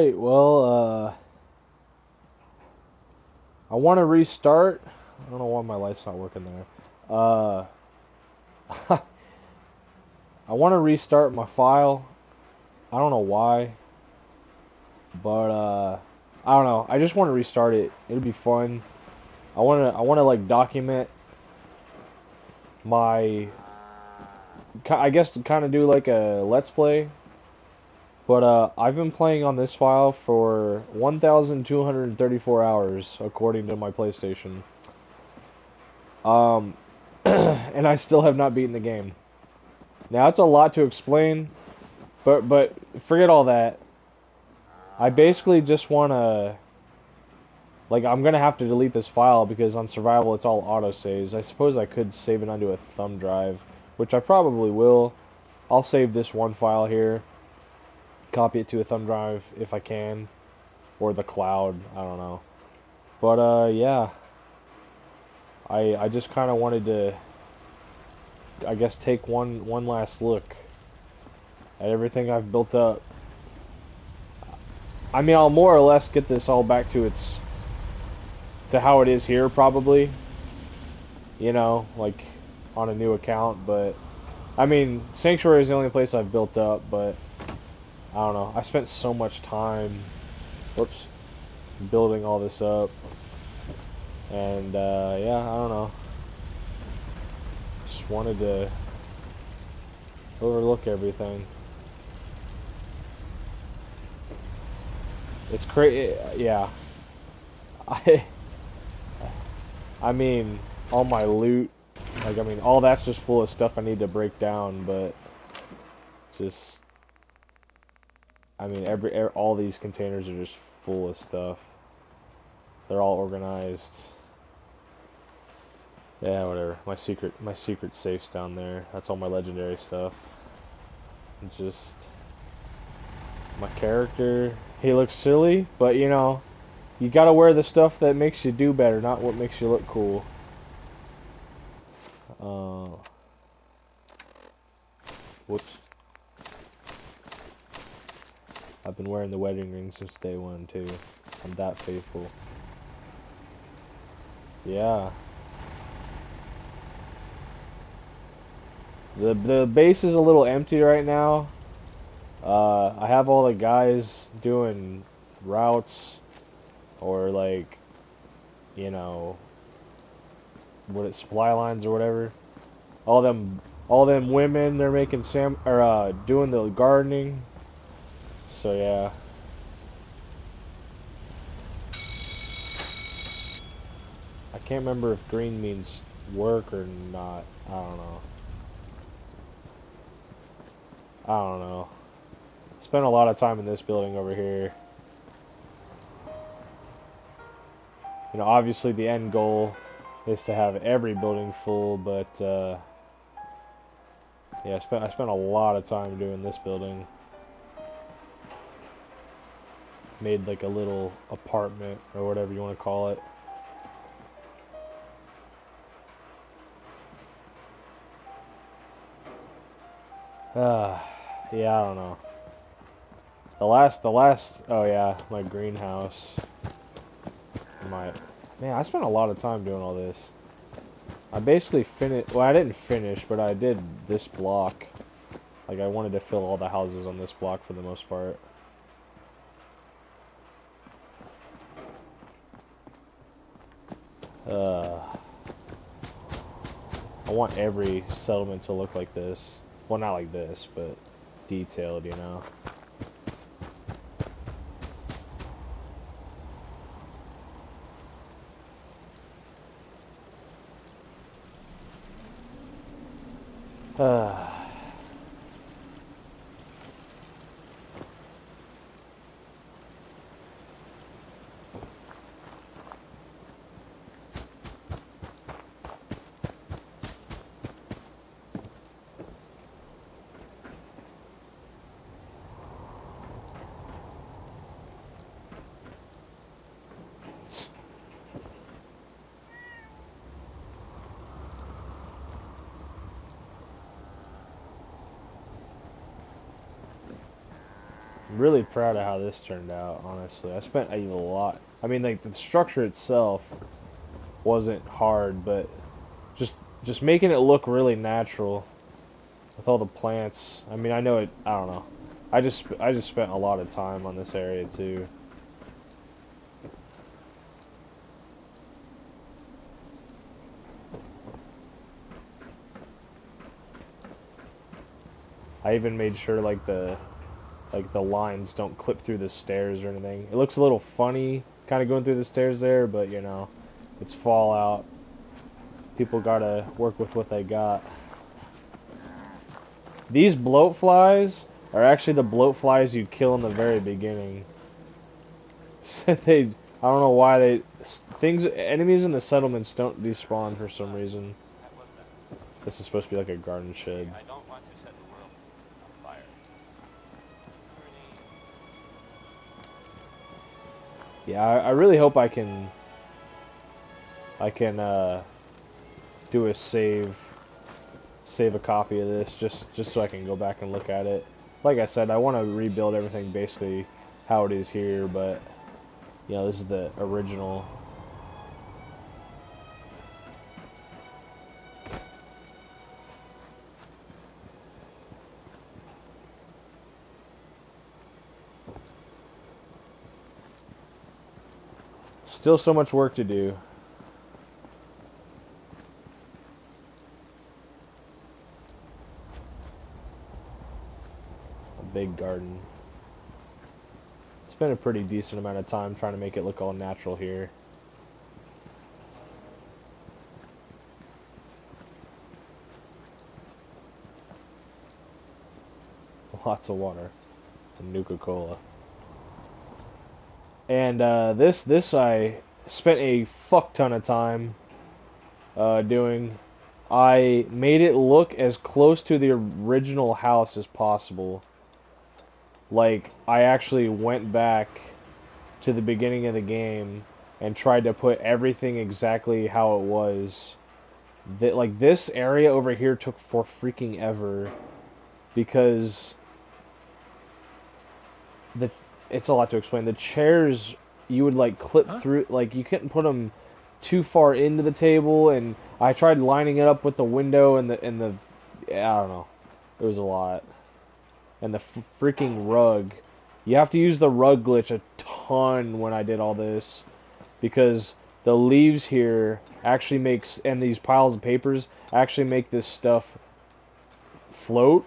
Alright, well, I want to restart. I don't know why my light's not working there. I want to restart my file. I don't know why, but, I don't know. I just want to restart it. It'll be fun. I want to like document my, I guess kind of do like a let's play. But I've been playing on this file for 1,234 hours, according to my PlayStation. And I still have not beaten the game. Now it's a lot to explain, but forget all that. I basically just want to, like, I'm gonna have to delete this file because on survival it's all auto saves. I suppose I could save it onto a thumb drive, which I probably will. I'll save this one file here. Copy it to a thumb drive if I can, or the cloud, I don't know. But yeah, I just kind of wanted to, I guess, take one last look at everything I've built up. I mean, I'll more or less get this all back to how it is here probably, you know, like on a new account. But I mean, Sanctuary is the only place I've built up, but I don't know. I spent so much time, whoops, building all this up, and yeah, I don't know. Just wanted to overlook everything. It's crazy, yeah. I, I mean, all my loot, like, I mean, all that's just full of stuff I need to break down, but just, I mean, all these containers are just full of stuff. They're all organized. Yeah, whatever. My secret safe's down there. That's all my legendary stuff. Just my character. He looks silly, but you know, you gotta wear the stuff that makes you do better, not what makes you look cool. Whoops. I've been wearing the wedding ring since day one too. I'm that faithful. Yeah. The base is a little empty right now. I have all the guys doing routes, or like, you know, supply lines or whatever. All them women, they're making doing the gardening. So yeah. I can't remember if green means work or not. I don't know. I don't know. Spent a lot of time in this building over here. You know, obviously the end goal is to have every building full, but yeah, I spent a lot of time doing this building. Made like a little apartment or whatever you want to call it. Yeah, I don't know. The last, oh yeah, my greenhouse. Man, I spent a lot of time doing all this. I basically finished, well, I didn't finish, but I did this block. Like, I wanted to fill all the houses on this block for the most part. I want every settlement to look like this. Well, not like this, but detailed, you know. I'm really proud of how this turned out, honestly. I spent a lot. I mean, like, the structure itself wasn't hard, but just making it look really natural with all the plants. I mean, I know it, I don't know. I just spent a lot of time on this area, too. I even made sure, like, the lines don't clip through the stairs or anything. It looks a little funny kind of going through the stairs there, but you know, it's Fallout. People gotta work with what they got. These bloat flies are actually the bloat flies you kill in the very beginning. I don't know why enemies in the settlements don't despawn for some reason. This is supposed to be like a garden shed. I don't want to set the world on fire. Yeah, I really hope I can do a save a copy of this just so I can go back and look at it. Like I said, I want to rebuild everything basically how it is here, but you know, this is the original. Still so much work to do. A big garden. Spent a pretty decent amount of time trying to make it look all natural here. Lots of water. And Nuka-Cola. And this I spent a fuck ton of time doing. I made it look as close to the original house as possible. Like, I actually went back to the beginning of the game and tried to put everything exactly how it was. Like, this area over here took for freaking ever because it's a lot to explain. The chairs, you would like clip through, like you couldn't put them too far into the table, and I tried lining it up with the window and the yeah, I don't know. It was a lot. And the freaking rug. You have to use the rug glitch a ton when I did all this, because the leaves here actually makes, and these piles of papers actually make this stuff float,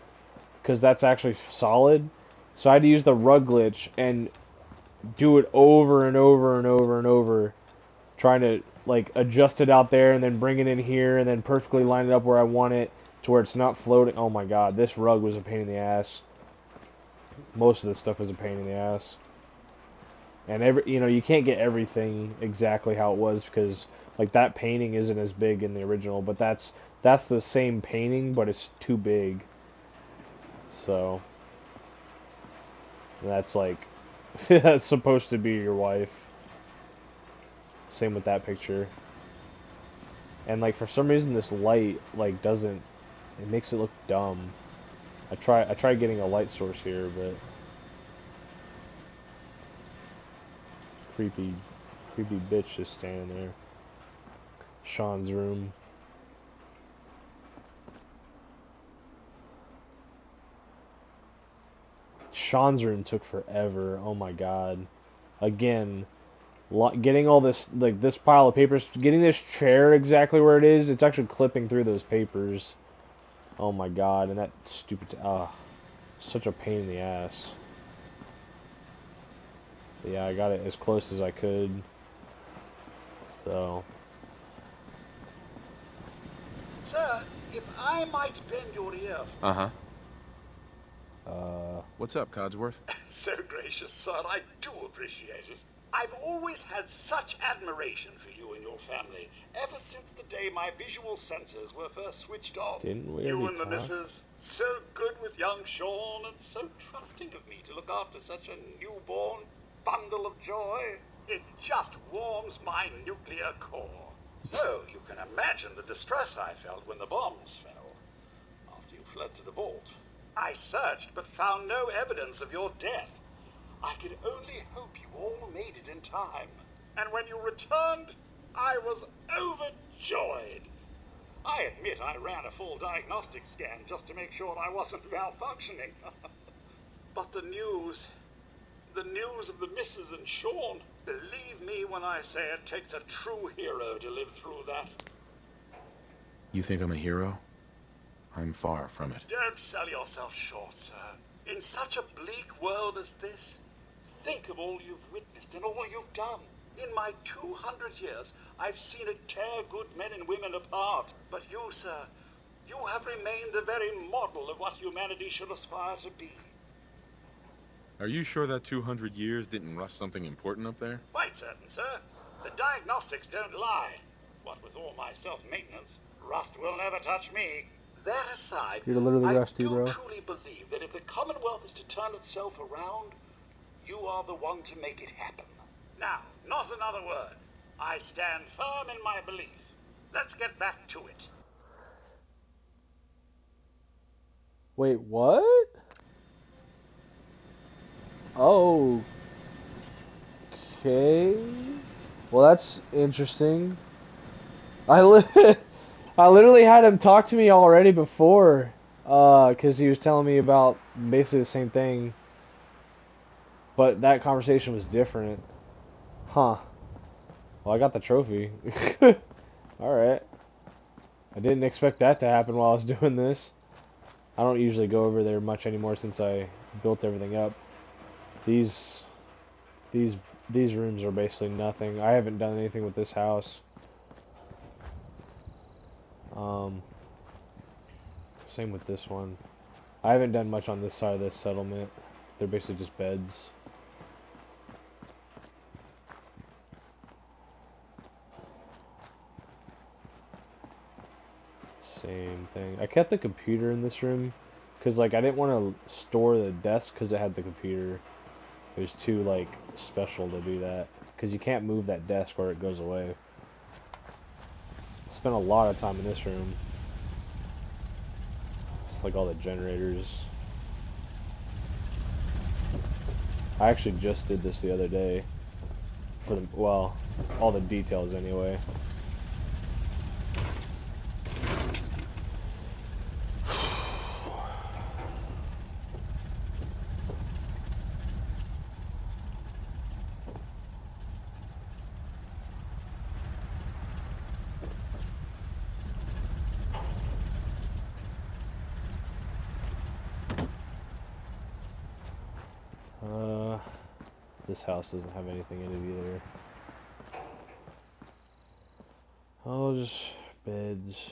because that's actually solid. So I had to use the rug glitch and do it over and over and over and over, trying to like adjust it out there and then bring it in here and then perfectly line it up where I want it to where it's not floating. Oh my god, this rug was a pain in the ass. Most of this stuff was a pain in the ass. And you can't get everything exactly how it was, because like that painting isn't as big in the original, but that's the same painting, but it's too big. So that's like that's supposed to be your wife. Same with that picture. And like for some reason this light like doesn't, it makes it look dumb. I tried getting a light source here, but creepy bitch just standing there. Sean's room. Sean's room took forever. Oh my god. Again, getting all this, like this pile of papers, getting this chair exactly where it is, it's actually clipping through those papers. Oh my god, and that stupid, such a pain in the ass. But yeah, I got it as close as I could. So. Sir, if I might bend your ear. Uh-huh. What's up, Codsworth? So gracious, sir, I do appreciate it. I've always had such admiration for you and your family, ever since the day my visual sensors were first switched on. Didn't we You and the talk? missus, so good with young Sean, and so trusting of me to look after such a newborn bundle of joy. It just warms my nuclear core. So you can imagine the distress I felt when the bombs fell, after you fled to the vault. I searched but found no evidence of your death. I could only hope you all made it in time. And when you returned, I was overjoyed. I admit I ran a full diagnostic scan just to make sure I wasn't malfunctioning. But the news of the missus and Sean, believe me when I say it takes a true hero to live through that. You think I'm a hero? I'm far from it. Don't sell yourself short, sir. In such a bleak world as this, think of all you've witnessed and all you've done. In my 200 years, I've seen it tear good men and women apart. But you, sir, you have remained the very model of what humanity should aspire to be. Are you sure that 200 years didn't rust something important up there? Quite certain, sir. The diagnostics don't lie. What with all my self-maintenance, rust will never touch me. That aside, You're literally I rusty, do bro. truly believe that if the Commonwealth is to turn itself around, you are the one to make it happen. Now, not another word. I stand firm in my belief. Let's get back to it. Wait, what? Oh. Okay. Well, that's interesting. I literally had him talk to me already before, because he was telling me about basically the same thing, but that conversation was different. Huh. Well, I got the trophy. Alright. I didn't expect that to happen while I was doing this. I don't usually go over there much anymore since I built everything up. These rooms are basically nothing. I haven't done anything with this house. Same with this one. I haven't done much on this side of this settlement. They're basically just beds. Same thing. I kept the computer in this room because like I didn't want to store the desk because it had the computer. It was too like special to do that because you can't move that desk or it goes away. Spent a lot of time in this room. It's like all the generators. I actually just did this the other day for the, well, all the details anyway. This house doesn't have anything in it either. Oh, just beds.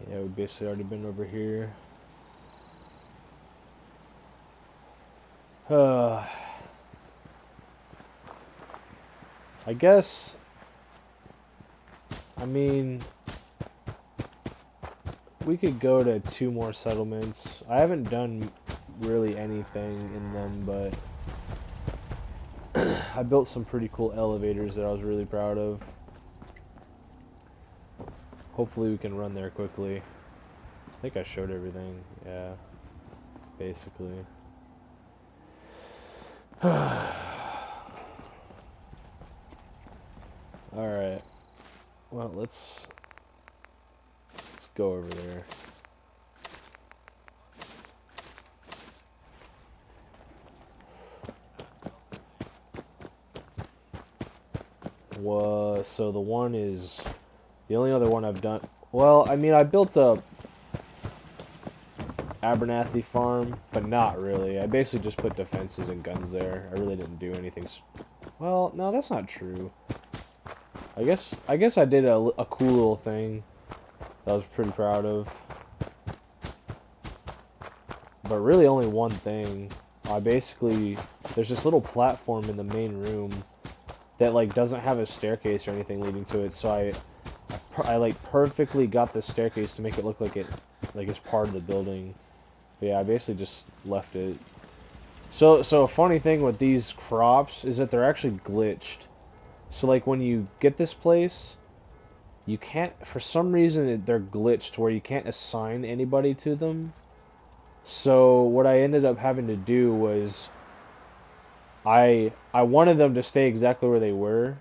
Yeah, we've basically already been over here. I guess, I mean, we could go to 2 more settlements. I haven't done really anything in them, but I built some pretty cool elevators that I was really proud of. Hopefully we can run there quickly. I think I showed everything, yeah, basically. Alright, well let's go over there. So the one is the only other one I've done. Well, I mean, I built a Abernathy farm, but not really. I basically just put defenses and guns there. I really didn't do anything. Well, no, that's not true. I guess I did a cool little thing that I was pretty proud of. but really only one thing. I basically, there's this little platform in the main room that like doesn't have a staircase or anything leading to it, so I like perfectly got the staircase to make it look like it's part of the building. But yeah, I basically just left it. So a funny thing with these crops is that they're actually glitched. So like when you get this place, you can't, for some reason they're glitched where you can't assign anybody to them. So what I ended up having to do was I wanted them to stay exactly where they were,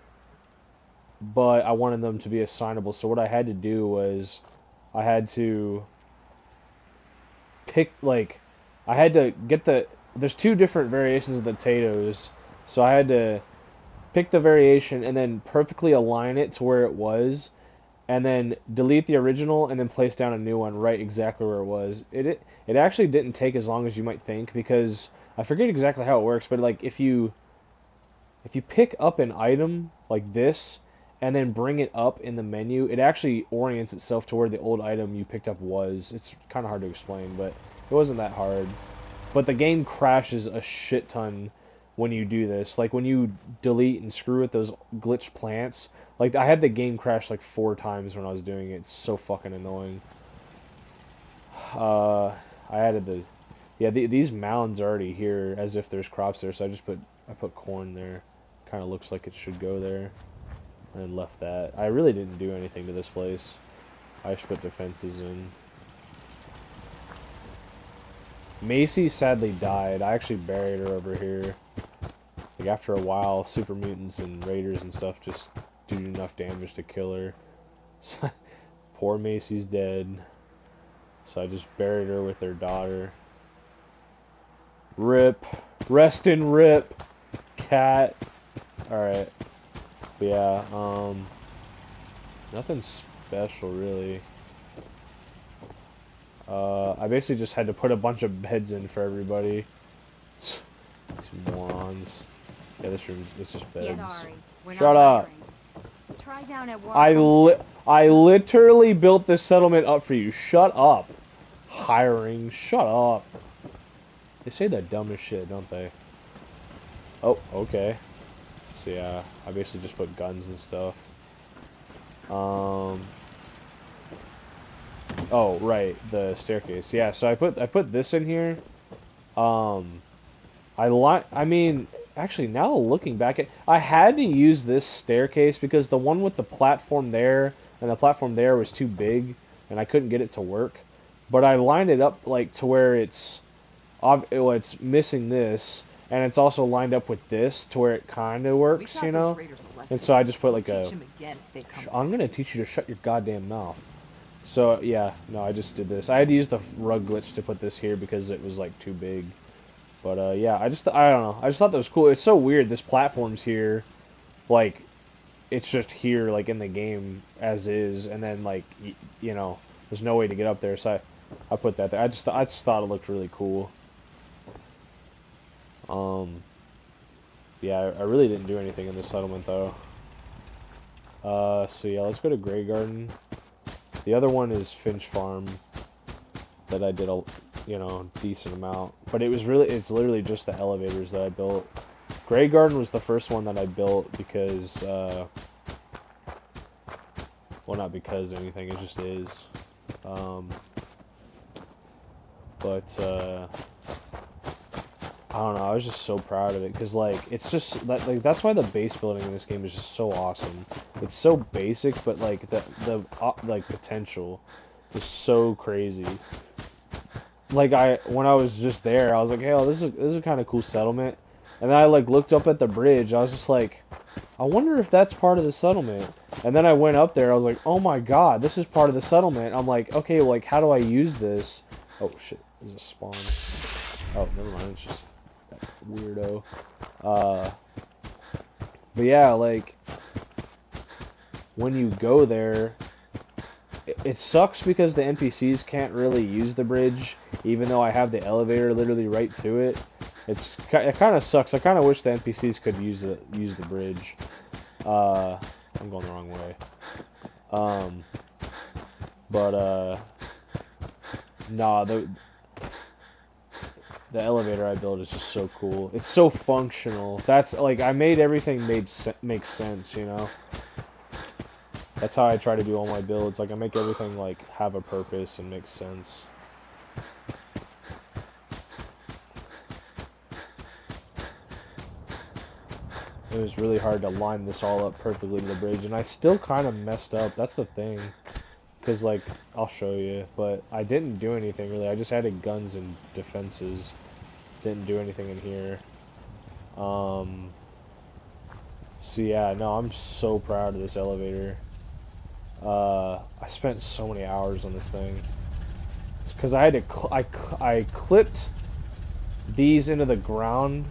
but I wanted them to be assignable. So what I had to do was I had to pick, like, I had to get there's two different variations of the potatoes, so I had to pick the variation and then perfectly align it to where it was, and then delete the original and then place down a new one right exactly where it was. It actually didn't take as long as you might think, because I forget exactly how it works, but like if you pick up an item like this and then bring it up in the menu, it actually orients itself to where the old item you picked up was. It's kind of hard to explain, but it wasn't that hard. But the game crashes a shit ton when you do this. Like when you delete and screw with those glitched plants, like I had the game crash like 4 times when I was doing it. It's so fucking annoying. I added these mounds are already here as if there's crops there, so I put corn there. Kind of looks like it should go there. And left that. I really didn't do anything to this place. I just put defenses in. Macy sadly died. I actually buried her over here. Like after a while, super mutants and raiders and stuff just do enough damage to kill her. So, poor Macy's dead. So I just buried her with their daughter. Rip. Rest in rip. Cat. Alright. But yeah, nothing special really. I basically just had to put a bunch of beds in for everybody. These morons. Yeah, this room, it's just beds. Shut up. Try down at I literally built this settlement up for you. Shut up. Hiring. Shut up. They say the dumbest shit, don't they? Oh, okay. So yeah, I basically just put guns and stuff. Oh, right, the staircase. Yeah, so I put this in here. I mean, actually now looking back I had to use this staircase because the one with the platform there and the platform there was too big and I couldn't get it to work. But I lined it up like to where it's missing this, and it's also lined up with this to where it kind of works, you know? And so I just put like I'm gonna teach you to shut your goddamn mouth. So yeah, no, I just did this. I had to use the rug glitch to put this here because it was like too big. But yeah, I don't know. I just thought that was cool. It's so weird. This platform's here, like it's just here, like in the game as is, and then like you know, there's no way to get up there. So I put that there. I just thought it looked really cool. Yeah, I really didn't do anything in this settlement though. So yeah, let's go to Grey Garden. The other one is Finch Farm that I did a, you know, decent amount, but it's literally just the elevators that I built. Grey Garden was the first one that I built because, well, not because anything, it just is. But I don't know, I was just so proud of it, because, like, it's just, like, that's why the base building in this game is just so awesome. It's so basic, but, like, the potential is so crazy. Like, when I was just there, I was like, hey, oh, this is a kind of cool settlement. And then I, like, looked up at the bridge, I was just like, I wonder if that's part of the settlement. And then I went up there, I was like, oh my god, this is part of the settlement. I'm like, okay, like, how do I use this? Oh, shit, there's a spawn. Oh, never mind, it's just that weirdo. But yeah, like, when you go there, it sucks because the NPCs can't really use the bridge, even though I have the elevator literally right to it. It kind of sucks. I kind of wish the NPCs could use the bridge. I'm going the wrong way. Nah, the elevator I built is just so cool. It's so functional. That's like I made everything make sense, you know. That's how I try to do all my builds. Like I make everything like have a purpose and make sense. It was really hard to line this all up perfectly to the bridge, and I still kind of messed up. That's the thing. Because, like, I'll show you, but I didn't do anything really. I just added guns and defenses. Didn't do anything in here. So yeah, no, I'm so proud of this elevator. I spent so many hours on this thing. It's because I had to, I clipped these into the ground.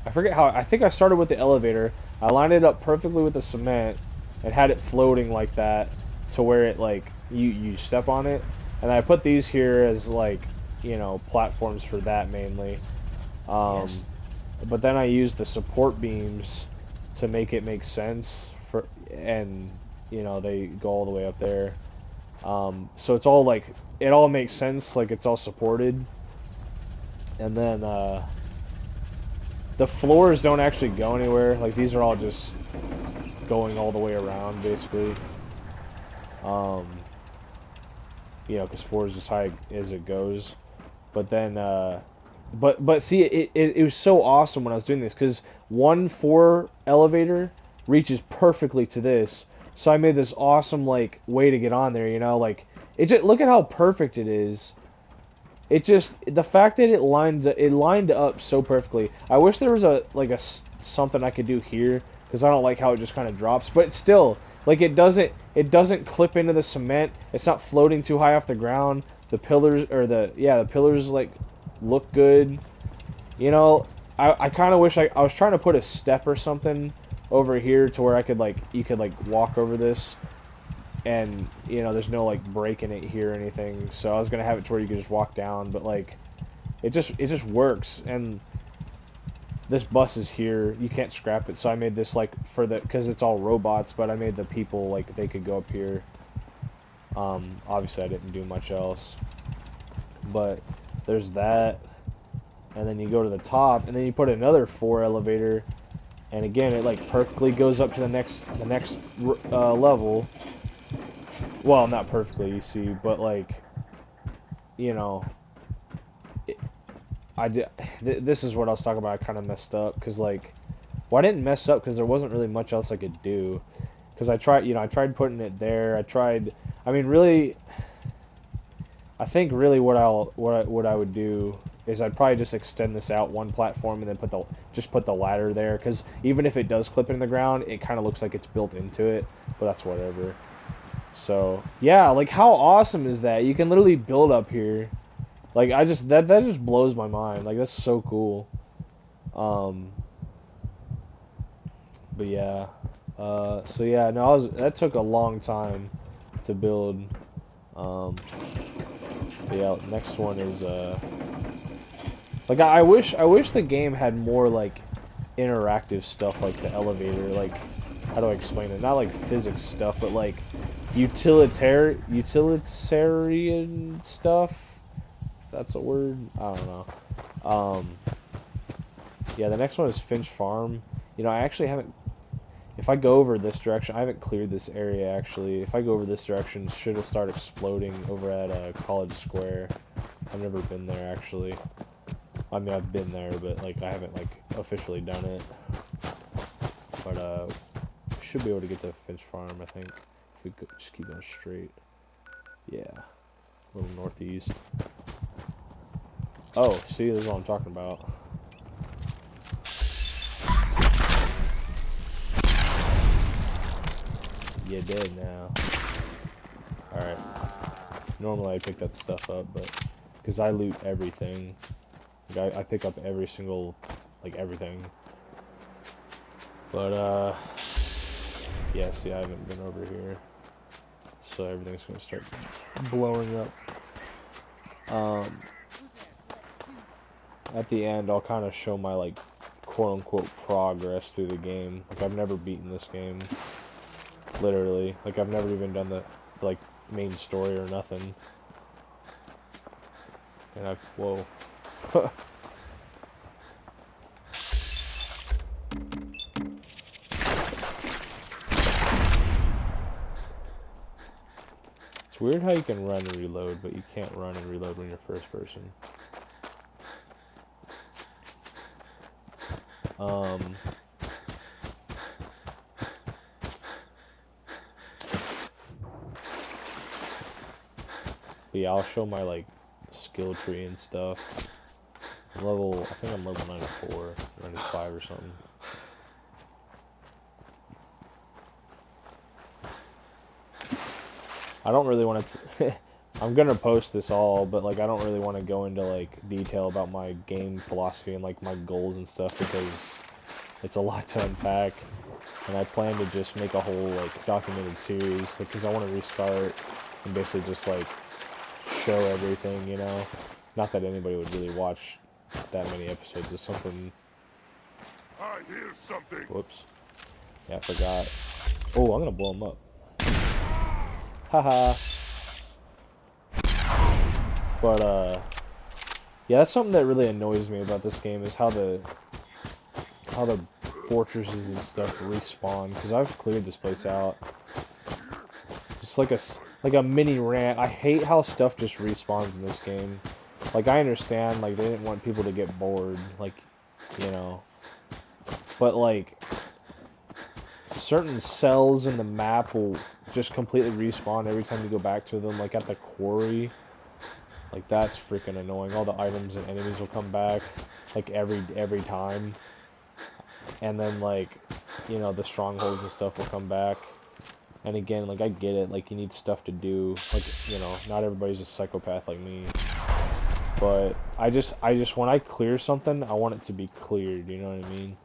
I forget how, I think I started with the elevator. I lined it up perfectly with the cement and had it floating like that to where it, like, you step on it. And I put these here as, like, you know, platforms for that mainly. Yes. But then I used the support beams to make it make sense for, and you know, they go all the way up there. So it's all like, it all makes sense, like it's all supported. And then the floors don't actually go anywhere. Like these are all just going all the way around basically. You know, because 4 is as high as it goes. But then but see, it was so awesome when I was doing this, because 1-4 elevator reaches perfectly to this. So I made this awesome, like, way to get on there, you know, like, it just, look at how perfect it is. It just, the fact that it lined up so perfectly. I wish there was something I could do here, because I don't like how it just kind of drops, but still, like, it doesn't clip into the cement. It's not floating too high off the ground. The pillars, or the pillars, like, look good. You know, I kind of wish I was trying to put a step or something over here to where I could, like, you could, like, walk over this, and, you know, there's no, like, breaking it here or anything. So I was gonna have it to where you could just walk down, but, like, it just works. And this bus is here, you can't scrap it, so I made this, like, for the, because it's all robots, but I made the people, like, they could go up here. Obviously I didn't do much else, but there's that, and then you go to the top, and then you put another 4 elevator, and again it like perfectly goes up to the next level. Well, not perfectly, you see, but like, you know, this is what I was talking about. I kind of messed up because, like, well, I didn't mess up because there wasn't really much else I could do, because I tried putting it there. I mean, really, I think really what I would do is I'd probably just extend this out one platform and then put the ladder there, because even if it does clip in the ground, it kind of looks like it's built into it, but that's whatever. So yeah, like, how awesome is that? You can literally build up here. Like, that just blows my mind. Like, that's so cool. But yeah, so yeah, no, that took a long time to build. Yeah, next one is like, I wish the game had more, like, interactive stuff, like the elevator. Like, how do I explain it? Not like physics stuff, but like utilitarian stuff. That's a word. I don't know. Yeah, the next one is Finch Farm. You know, I actually haven't. If I go over this direction, I haven't cleared this area actually. If I go over this direction, should it start exploding over at College Square? I've never been there actually. I mean, I've been there, but like I haven't like officially done it. But should be able to get to Finch Farm, I think, if we could just keep going straight. Yeah, a little northeast. Oh, see, this is what I'm talking about. You did now. Alright. Normally I pick that stuff up, but because I loot everything. Like, I pick up every single, like, everything. But, yeah, see, I haven't been over here. So everything's gonna start blowing up. At the end, I'll kind of show my, like, quote-unquote progress through the game. Like, I've never beaten this game. Literally. Like, I've never even done the, like, main story or nothing. And whoa. It's weird how you can run and reload, but you can't run and reload when you're first person. But yeah, I'll show my like skill tree and stuff. I think I'm level 94, 95 or something. I don't really want to. I'm gonna post this all, but like I don't really want to go into like detail about my game philosophy and like my goals and stuff because it's a lot to unpack. And I plan to just make a whole like documented series because I want to restart and basically just like show everything, you know. Not that anybody would really watch that many episodes of something. I hear something. Whoops. Yeah, I forgot. Oh, I'm gonna blow him up. Haha. But yeah, that's something that really annoys me about this game is how the fortresses and stuff respawn. Because I've cleared this place out. Just like a mini rant. I hate how stuff just respawns in this game. Like I understand, like they didn't want people to get bored, like you know. But like certain cells in the map will just completely respawn every time you go back to them, like at the quarry. Like that's freaking annoying. All the items and enemies will come back like every time. And then like, you know, the strongholds and stuff will come back. And again, like I get it, like you need stuff to do. Like, you know, not everybody's a psychopath like me. But I just when I clear something, I want it to be cleared, you know what I mean?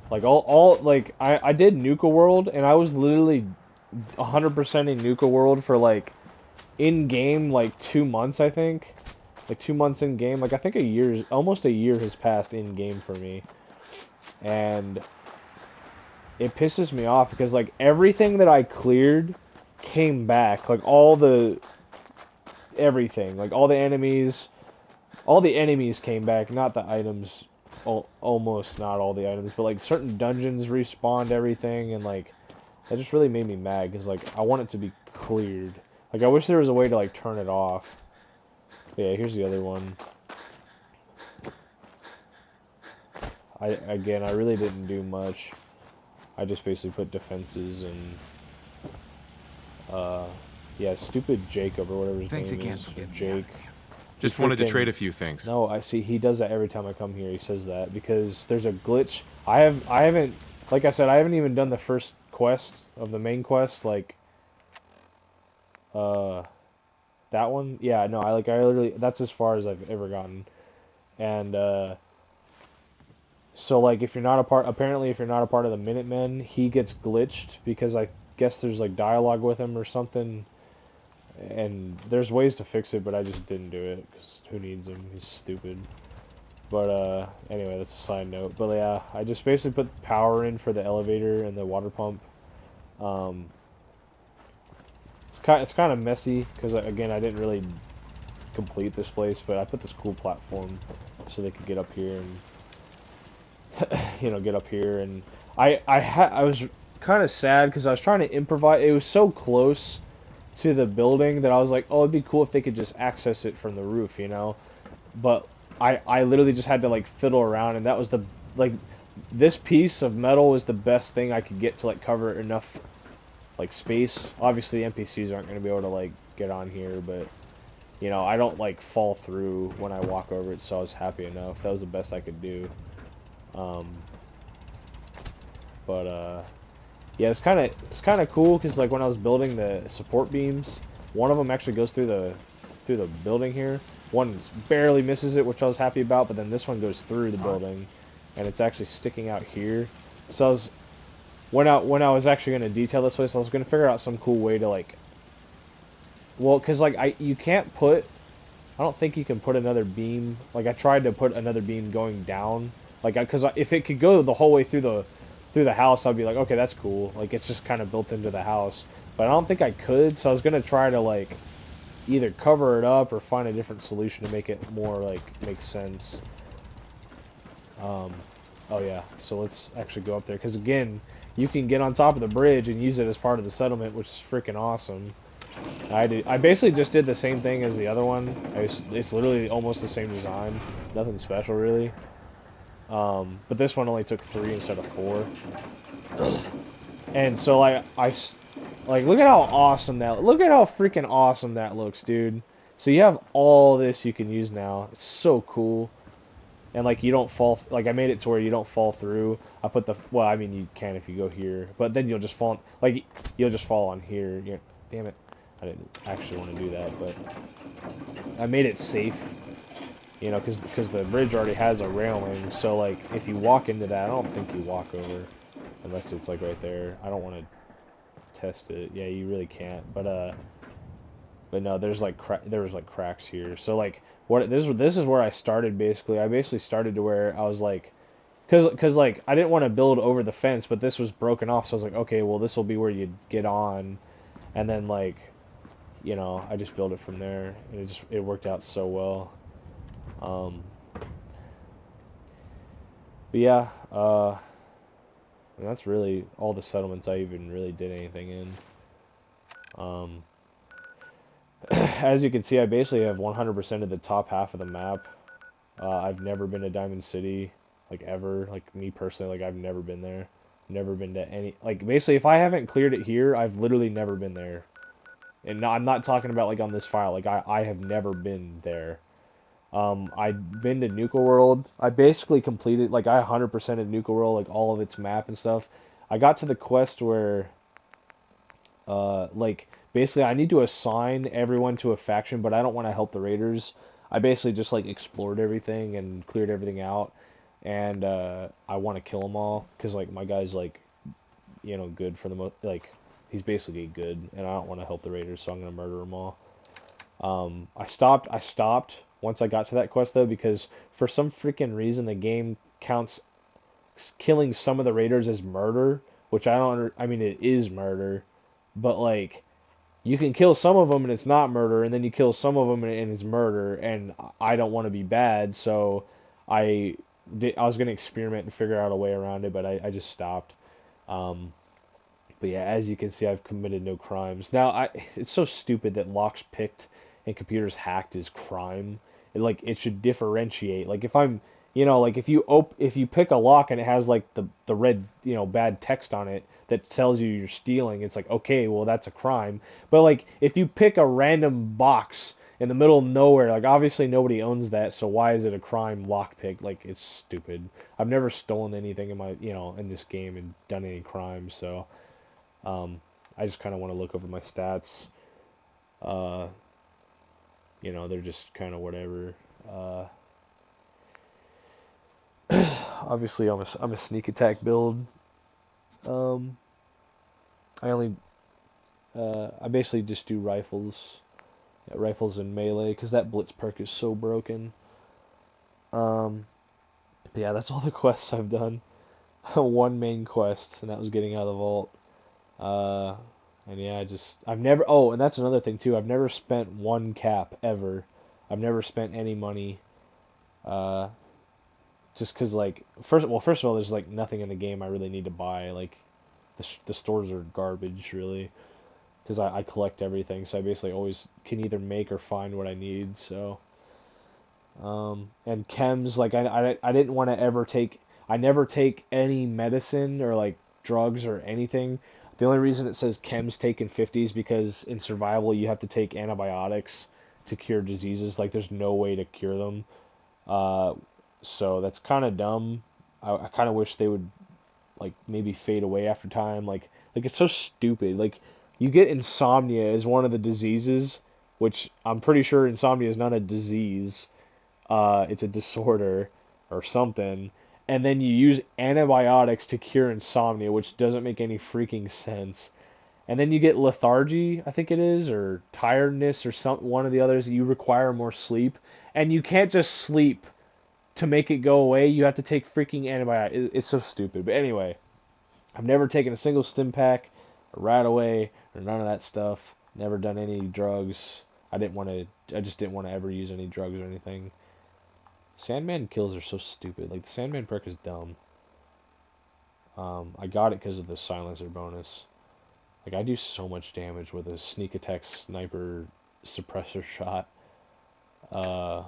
Like like I did Nuka World and I was literally 100% in Nuka World for like in game like 2 months, I think. Like 2 months in game. Like I think almost a year has passed in game for me. And it pisses me off because like everything that I cleared came back. Like everything. Like all the enemies came back, not the items. Almost not all the items, but like certain dungeons respawned everything, and like that just really made me mad because like I want it to be cleared. Like I wish there was a way to like turn it off. Yeah, here's the other one. I really didn't do much. I just basically put defenses and yeah, stupid Jacob or whatever his Thanks name again is. for getting me Jake. out of here. Just wanted to Freaking- trade a few things. No, I see. He does that every time I come here. He says that because there's a glitch. I haven't, like I said, I haven't even done the first quest of the main quest. Like, that one. Yeah, no, I literally. That's as far as I've ever gotten. And so like, if you're not a part, apparently, if you're not a part of the Minutemen, he gets glitched because I guess there's like dialogue with him or something. And there's ways to fix it, but I just didn't do it, because who needs him? He's stupid. But, anyway, that's a side note. But, yeah, I just basically put power in for the elevator and the water pump. It's kind of messy, because, again, I didn't really complete this place, but I put this cool platform so they could get up here and, you know, get up here. And I was kind of sad, because I was trying to improvise. It was so close to the building that I was like, oh, it'd be cool if they could just access it from the roof, you know? But I literally just had to, like, fiddle around, and that was like, this piece of metal was the best thing I could get to, like, cover enough, like, space. Obviously, NPCs aren't going to be able to, like, get on here, but, you know, I don't, like, fall through when I walk over it, so I was happy enough. That was the best I could do. Yeah, it's kind of cool because like when I was building the support beams, one of them actually goes through the building here. One barely misses it, which I was happy about, but then this one goes through the building, and it's actually sticking out here. So when I was actually going to detail this place, I was going to figure out some cool way to like, well, because like I don't think you can put another beam. Like I tried to put another beam going down, like because if it could go the whole way through the house, I'd be like, okay, that's cool. Like, it's just kind of built into the house. But I don't think I could, so I was going to try to, like, either cover it up or find a different solution to make it more, like, make sense. Oh, yeah. So let's actually go up there. Because, again, you can get on top of the bridge and use it as part of the settlement, which is freaking awesome. I basically just did the same thing as the other one. It's literally almost the same design, nothing special really. But this one only took 3 instead of 4. And so like look at how awesome look at how freaking awesome that looks, dude. So you have all this you can use now. It's so cool. And like you don't fall, like I made it to where you don't fall through. I put the, well, I mean you can if you go here, but then you'll just fall, like you'll just fall on here. Damn it, I didn't actually want to do that, but I made it safe, you know, because the bridge already has a railing. So like if you walk into that, I don't think you walk over, unless it's like right there. I don't want to test it. Yeah, you really can't. But no, there's like cracks here. So like this is where I started basically. I basically started to where I was like, cause like I didn't want to build over the fence, but this was broken off. So I was like, okay, well this will be where you get on, and then like, you know, I just built it from there, and it worked out so well. But yeah, and that's really all the settlements I even really did anything in. As you can see, I basically have 100% of the top half of the map. I've never been to Diamond City, like ever. Like me personally, like I've never been there. Never been to any, like basically if I haven't cleared it here, I've literally never been there. And I'm not talking about like on this file, like I have never been there. I've been to Nuka World. I basically completed, like I 100% of Nuka World, like all of its map and stuff. I got to the quest where like basically I need to assign everyone to a faction, but I don't want to help the raiders. I basically just like explored everything and cleared everything out, and I want to kill them all because like my guy's like, you know, good for the most, like he's basically good, and I don't want to help the raiders, so I'm gonna murder them all. I stopped once I got to that quest though, because for some freaking reason the game counts killing some of the raiders as murder, which I don't I mean it is murder, but like you can kill some of them and it's not murder, and then you kill some of them and it's murder, and I don't want to be bad, so I was gonna experiment and figure out a way around it, but I just stopped. But yeah, as you can see, I've committed no crimes. Now, it's so stupid that locks picked and computers hacked is crime. It should differentiate. Like if I'm, you know, like if you pick a lock and it has like the red, you know, bad text on it that tells you you're stealing, it's like, okay, well that's a crime. But like if you pick a random box in the middle of nowhere, like obviously nobody owns that, so why is it a crime lockpick? Like it's stupid. I've never stolen anything in my, you know, in this game and done any crimes, so I just kind of want to look over my stats. You know, they're just kind of whatever. Obviously, I'm a sneak attack build. I only I basically just do rifles, yeah, rifles and melee, because that blitz perk is so broken. But yeah, that's all the quests I've done. One main quest, and that was getting out of the vault. And yeah, I've never, oh, and that's another thing too, I've never spent one cap, ever. I've never spent any money, just because, like, first of all, there's, like, nothing in the game I really need to buy, like, the stores are garbage, really, because I collect everything, so I basically always can either make or find what I need, so, and chems, like, I didn't want to ever take, I never take any medicine, or, like, drugs or anything. The only reason it says chems taken 50 is because in survival you have to take antibiotics to cure diseases. Like there's no way to cure them. So that's kind of dumb. I kind of wish they would like maybe fade away after time. Like it's so stupid. Like you get insomnia as one of the diseases, which I'm pretty sure insomnia is not a disease. It's a disorder or something, and then you use antibiotics to cure insomnia, which doesn't make any freaking sense. And then you get lethargy, I think it is, or tiredness, or one of the others. You require more sleep, and you can't just sleep to make it go away. You have to take freaking antibiotics. It's so stupid. But anyway, I've never taken a single stim pack, or right away, or none of that stuff. Never done any drugs. I just didn't want to ever use any drugs or anything. Sandman kills are so stupid. Like, the Sandman perk is dumb. I got it because of the silencer bonus. Like, I do so much damage with a sneak attack sniper suppressor shot. Uh,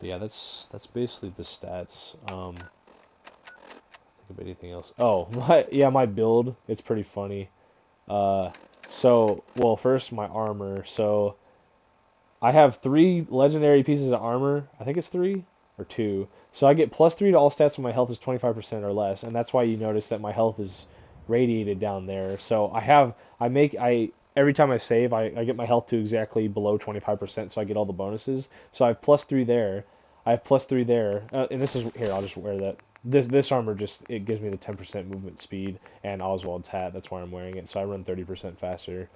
yeah, that's basically the stats. Think of anything else. Oh, my build. It's pretty funny. Well, first my armor. So I have 3 legendary pieces of armor. I think it's 3 or 2. So I get +3 to all stats when my health is 25% or less, and that's why you notice that my health is radiated down there. So every time I save, I get my health to exactly below 25%, so I get all the bonuses. So I have +3 there. I have +3 there, and this is here. I'll just wear that. This armor it gives me the 10% movement speed and Oswald's hat. That's why I'm wearing it. So I run 30% faster.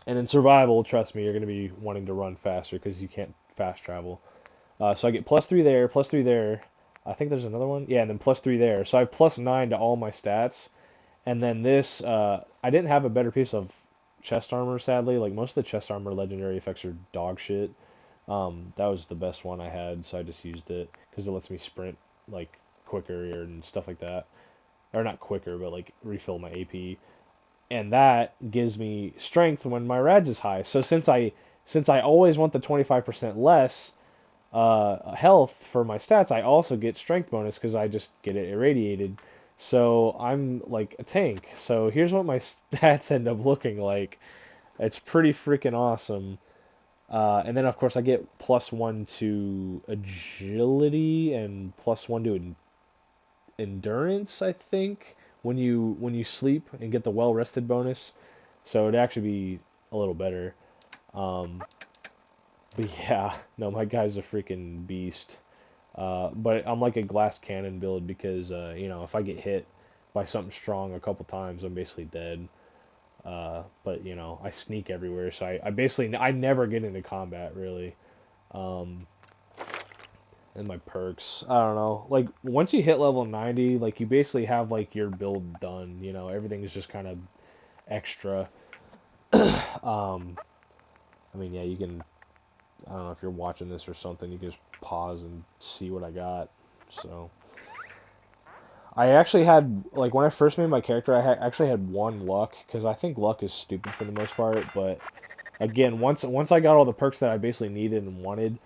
And in survival, trust me, you're going to be wanting to run faster because you can't fast travel. So I get +3 there, +3 there. I think there's another one. Yeah, and then +3 there. So I have +9 to all my stats. And then this, I didn't have a better piece of chest armor, sadly. Like, most of the chest armor legendary effects are dog shit. That was the best one I had, so I just used it because it lets me sprint, like, quicker and stuff like that. Or not quicker, but, like, refill my AP. And that gives me strength when my rad is high. So since I always want the 25% less health for my stats, I also get strength bonus because I just get it irradiated. So I'm like a tank. So here's what my stats end up looking like. It's pretty freaking awesome. And then of course I get +1 to agility and +1 to endurance, I think, when you sleep and get the well rested bonus. So it'd actually be a little better. But yeah, no, my guy's a freaking beast. But I'm like a glass cannon build because if I get hit by something strong a couple times, I'm basically dead. But I sneak everywhere, so I never get into combat really. And my perks, I don't know. Like, once you hit level 90, like, you basically have like your build done. Everything is just kind of extra. I mean, yeah, you can. I don't know if you're watching this or something. You can just pause and see what I got. So, I actually had, like, when I first made my character, actually had 1 luck because I think luck is stupid for the most part. But again, once I got all the perks that I basically needed and wanted.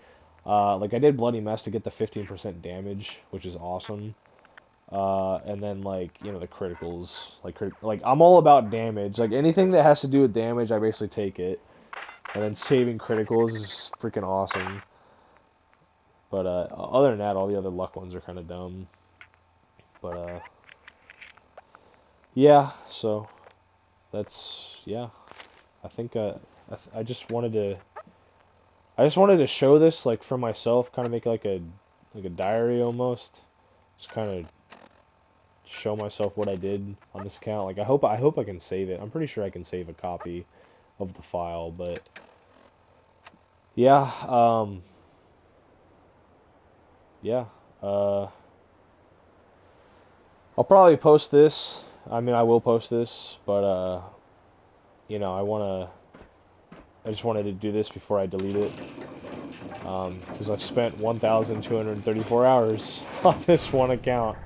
Like, I did Bloody Mess to get the 15% damage, which is awesome. And then, like, the criticals. Like, I'm all about damage. Like, anything that has to do with damage, I basically take it. And then saving criticals is freaking awesome. But, other than that, all the other luck ones are kind of dumb. But, yeah, so, yeah. I think, I just wanted to show this, like, for myself, kind of make like a diary almost. Just kind of show myself what I did on this account. Like, I hope I can save it. I'm pretty sure I can save a copy of the file, but yeah, yeah. I'll probably post this. I mean, I will post this, but I just wanted to do this before I delete it. Because I've spent 1,234 hours on this one account.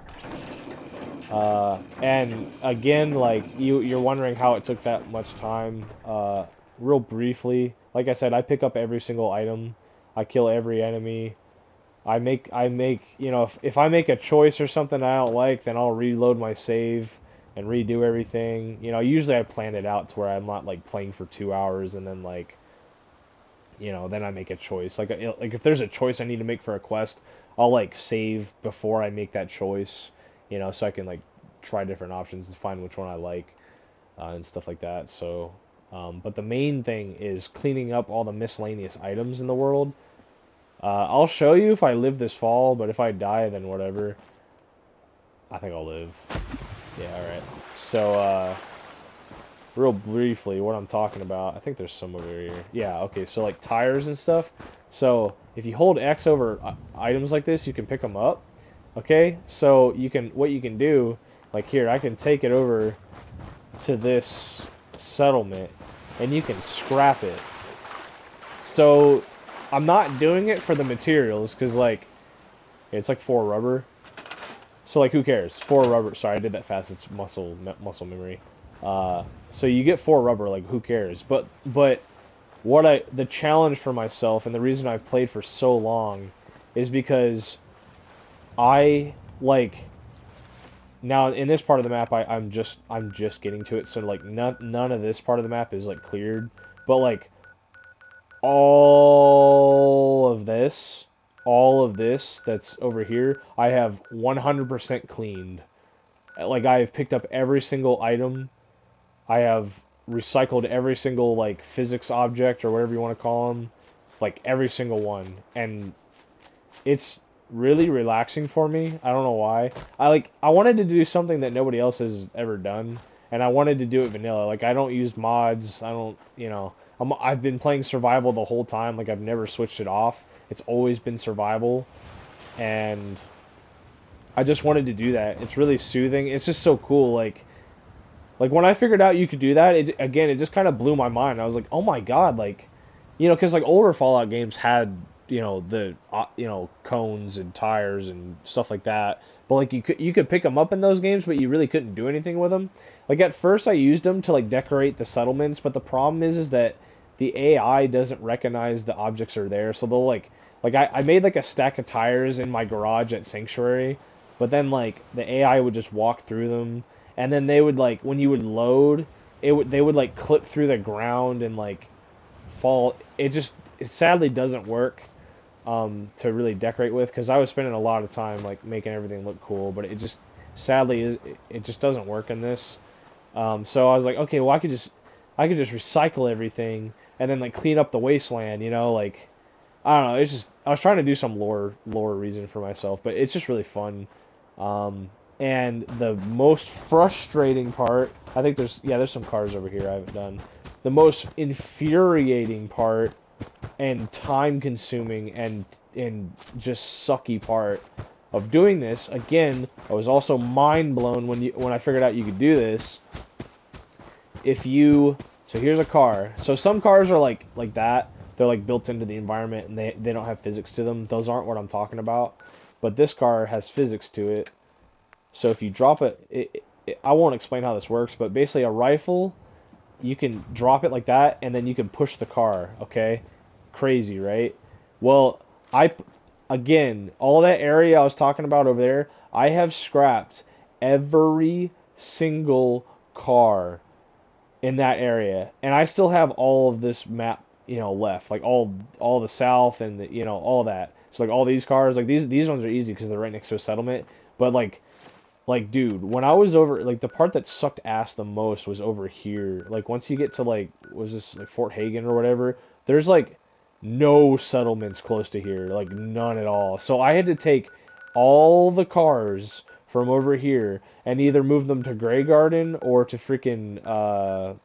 And again, like, you're wondering how it took that much time. Real briefly, like I said, I pick up every single item. I kill every enemy. I make, if I make a choice or something I don't like, then I'll reload my save and redo everything. Usually I plan it out to where I'm not, like, playing for 2 hours and then, like, then I make a choice. Like if there's a choice I need to make for a quest, I'll, like, save before I make that choice, so I can, like, try different options and find which one I like, and stuff like that. So, but the main thing is cleaning up all the miscellaneous items in the world. I'll show you if I live this fall, but if I die, then whatever. I think I'll live. Yeah, alright. So, real briefly, what I'm talking about, I think there's some over here. Yeah, okay, so, like, tires and stuff. So, if you hold X over items like this, you can pick them up. Okay? So, what you can do, like here, I can take it over to this settlement, and you can scrap it. So, I'm not doing it for the materials, because, like, it's like 4 rubber. So like, who cares? 4 rubber. Sorry, I did that fast. It's muscle memory. So you get 4 rubber. Like, who cares? But the challenge for myself and the reason I've played for so long is because I like now in this part of the map I'm just getting to it. So like none of this part of the map is like cleared, but like all of this, all of this that's over here, I have 100% cleaned. Like I have picked up every single item. I have recycled every single like physics object or whatever you want to call them, like every single one, and it's really relaxing for me. I don't know why. I wanted to do something that nobody else has ever done, and I wanted to do it vanilla. Like I don't use mods. I don't, I've been playing survival the whole time. Like I've never switched it off. It's always been survival, and I just wanted to do that. It's really soothing. It's just so cool. Like when I figured out you could do that, it just kind of blew my mind. I was like, oh my god, like, because like older Fallout games had, the cones and tires and stuff like that. But like you could pick them up in those games, but you really couldn't do anything with them. Like at first I used them to like decorate the settlements, but the problem is that the AI doesn't recognize the objects are there, so they'll I made like a stack of tires in my garage at Sanctuary, but then like the AI would just walk through them, and then they would like when you would load, they would like clip through the ground and like fall. It sadly doesn't work to really decorate with because I was spending a lot of time like making everything look cool, but it just sadly it just doesn't work in this. So I was like, okay, well I could just recycle everything and then like clean up the wasteland, like I don't know. It's just I was trying to do some lore reason for myself, but it's just really fun. And the most frustrating part, I think there's some cars over here I haven't done. The most infuriating part and time consuming and just sucky part of doing this, again, I was also mind blown when I figured out you could do this. So here's a car. So some cars are like that. They're like built into the environment and they don't have physics to them. Those aren't what I'm talking about. But this car has physics to it. So if you drop I won't explain how this works, but basically a rifle, you can drop it like that and then you can push the car, okay? Crazy, right? Well, again, all that area I was talking about over there, I have scrapped every single car in that area, and I still have all of this map, left, like all the south and all that. So like all these cars, like these ones are easy because they're right next to a settlement. But like dude, when I was over, like the part that sucked ass the most was over here. Like once you get to like, was this like Fort Hagen or whatever? There's like no settlements close to here, like none at all. So I had to take all the cars from over here and either move them to Grey Garden or to freaking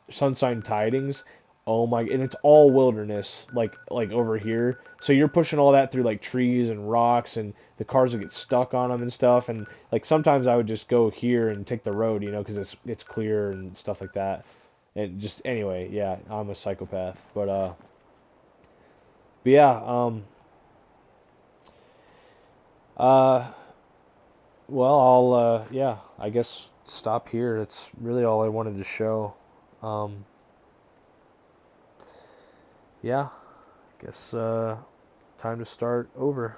Sunshine Tidings. Oh my, and it's all wilderness, like over here. So you're pushing all that through like trees and rocks, and the cars would get stuck on them and stuff. And like sometimes I would just go here and take the road, because it's clear and stuff like that. And just anyway, yeah, I'm a psychopath. But yeah, uh, well, yeah, I guess stop here. That's really all I wanted to show. Um, yeah, I guess, time to start over.